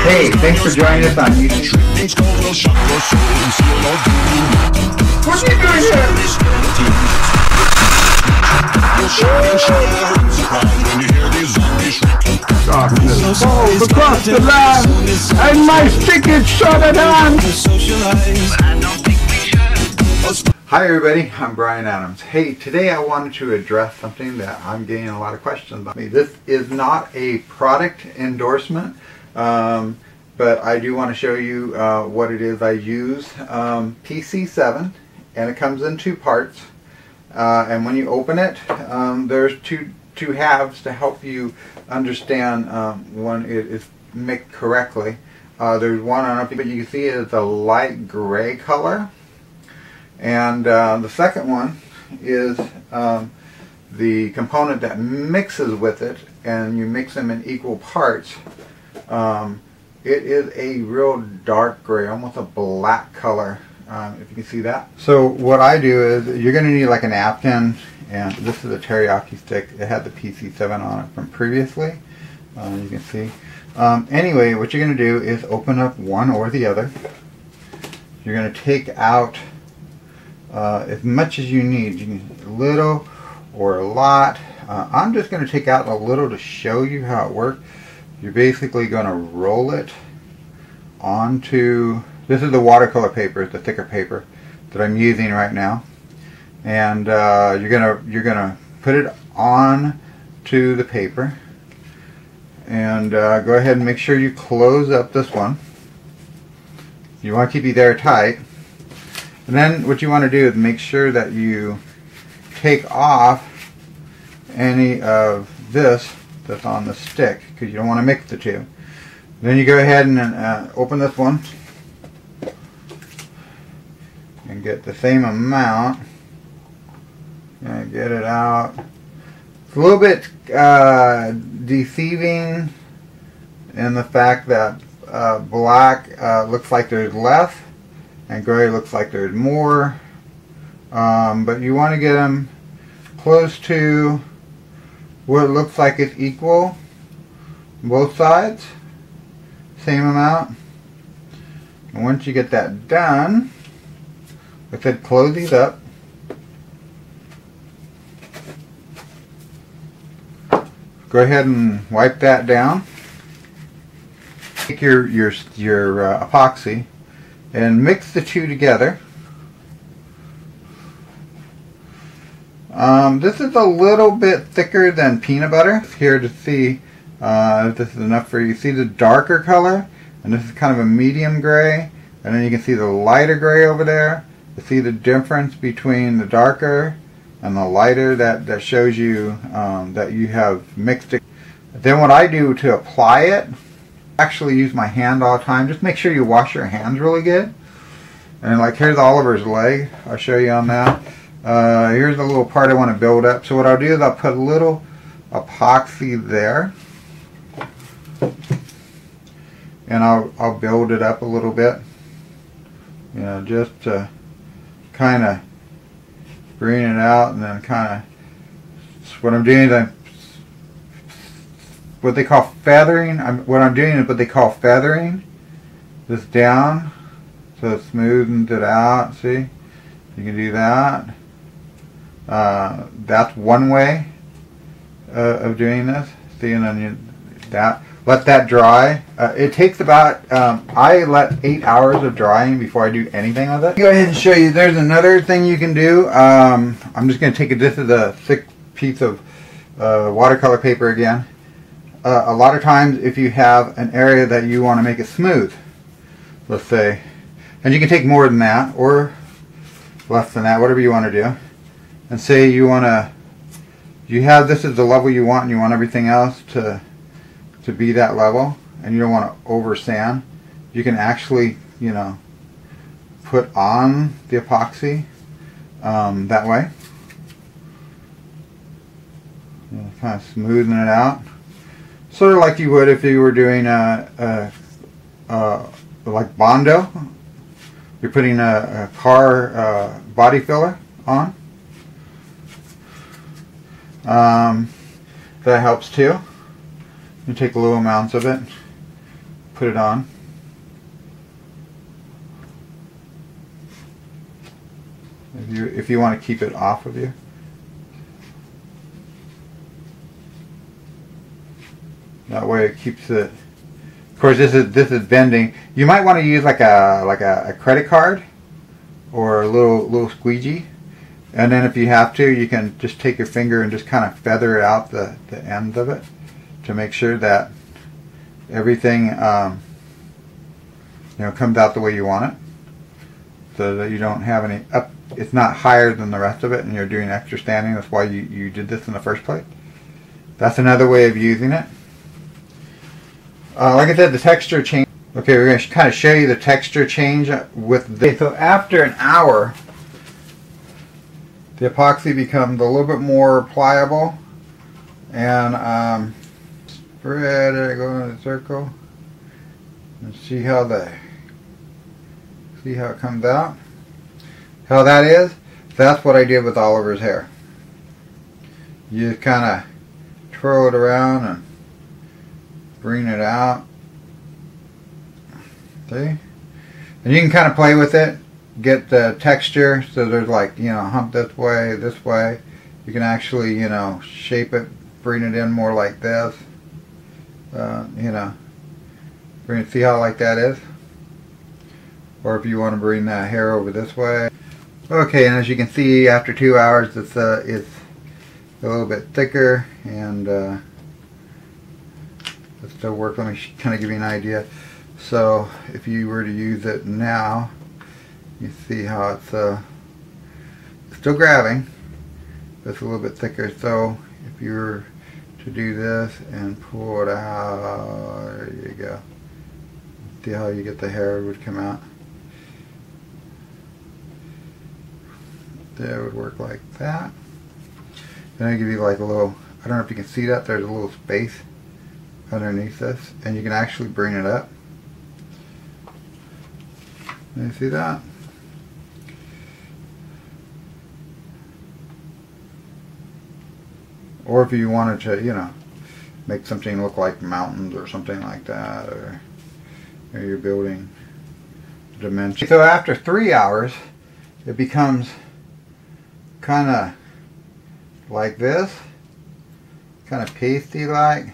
Hey, thanks for joining us on YouTube. What are you doing here? Oh, across the line, and my stick is shorter than. Hi everybody, I'm Brian Adams. Hey, today I wanted to address something that I'm getting a lot of questions about. This is not a product endorsement, but I do want to show you what it is I use. PC7, and it comes in two parts. And when you open it, there's two halves to help you understand when it is mixed correctly. There's one on up, but you can see it's a light gray color. And the second one is the component that mixes with it, and you mix them in equal parts. It is a real dark gray, almost a black color, if you can see that. So what I do is, you're going to need like a napkin, and this is a teriyaki stick. It had the PC7 on it from previously, you can see. Anyway, what you're going to do is open up one or the other. You're going to take out as much as you need. You can a little or a lot. I'm just going to take out a little to show you how it works. You're basically going to roll it onto, this is the watercolor paper, the thicker paper that I'm using right now, and you're gonna put it on to the paper, and go ahead and make sure you close up this one. You want to keep it airtight. And then what you want to do is make sure that you take off any of this that's on the stick, because you don't want to mix the two. Then you go ahead and open this one and get the same amount and get it out. It's a little bit deceiving in the fact that black looks like there's less and gray looks like there's more, but you want to get them close to what it looks like it's equal, both sides, same amount. And once you get that done, like I said, close these up. Go ahead and wipe that down. Take your epoxy and mix the two together. This is a little bit thicker than peanut butter. Here to see if this is enough for you. See the darker color, and this is kind of a medium gray, and then you can see the lighter gray over there. You see the difference between the darker and the lighter. That shows you that you have mixed it. Then what I do to apply it, I actually use my hand all the time. Just make sure you wash your hands really good. And like, here's Oliver's leg. I'll show you on that. Here's a little part I want to build up. So what I'll do is I'll put a little epoxy there, and I'll build it up a little bit, you know, just to kind of bring it out. And then kind of, what I'm doing is what they call feathering. What I'm doing is what they call feathering this down, so it smoothens it out. See, you can do that. That's one way of doing this. See, and then let that dry. It takes about, I let 8 hours of drying before I do anything with it. Go ahead and show you. There's another thing you can do. I'm just going to take this is a thick piece of watercolor paper again. A lot of times, if you have an area that you want to make it smooth, let's say, and you can take more than that or less than that, whatever you want to do, and say you want to, you have this is the level you want, and you want everything else to be that level, and you don't want to over sand, you can actually, you know, put on the epoxy that way, kind of smoothing it out, sort of like you would if you were doing like Bondo. You're putting a car body filler on. That helps too. You take little amounts of it, put it on. If you want to keep it off of you. That way it keeps it. Of course, this is bending. You might want to use like a credit card or a little squeegee, and then if you have to, you can just take your finger and just kind of feather out the ends of it to make sure that everything comes out the way you want it, so that you don't have any up. It's not higher than the rest of it, and you're doing extra standing. That's why you did this in the first place. That's another way of using it. Like I said, the texture change. Okay, we're going to kind of show you the texture change with this. So after an hour, the epoxy becomes a little bit more pliable, and spread it, go in a circle, and see how it comes out. How that is? That's what I did with Oliver's hair. You just kind of twirl it around and bring it out. See? And you can kind of play with it, get the texture, so there's like, hump this way, this way. You can actually, shape it, bring it in more like this. See how like that is? Or if you want to bring that hair over this way. Okay, and as you can see, after 2 hours, it's a little bit thicker, and it's still work. Let me kind of give you an idea. So if you were to use it now, you see how it's still grabbing, but it's a little bit thicker. So if you were to do this and pull it out, there you go. See how you get the hair would come out. That would work like that. Then I give you like a little, I don't know if you can see that, there's a little space underneath this, and you can actually bring it up. You see that? Or if you wanted to, make something look like mountains or something like that, or you're building dimension. So after 3 hours, it becomes kind of like this, kind of pasty like.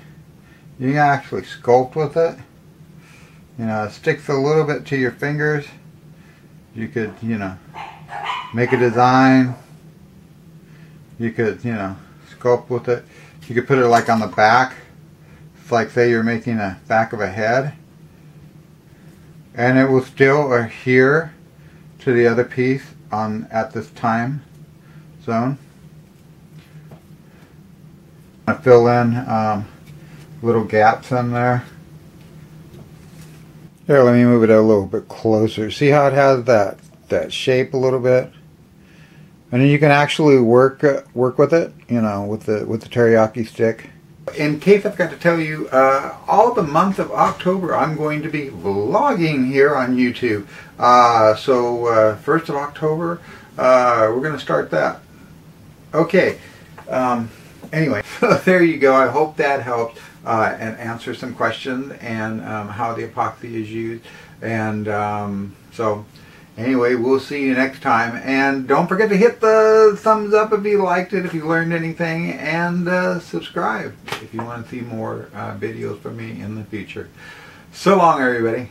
You can actually sculpt with it. It sticks a little bit to your fingers. You could, make a design. You could, sculpt with it. You could put it like on the back. It's like, say you're making a back of a head, and it will still adhere to the other piece at this time zone. I fill in little gaps in there. Here, let me move it a little bit closer. See how it has that shape a little bit, and then you can actually work with it, with the teriyaki stick. In case I forgot to tell you, all the month of October I'm going to be vlogging here on YouTube. So 1st of October, we're going to start that. Okay. Anyway, so there you go. I hope that helps and answer some questions and how the epoxy is used. And so anyway, we'll see you next time. And don't forget to hit the thumbs up if you liked it, if you learned anything, and subscribe if you want to see more videos from me in the future. So long, everybody.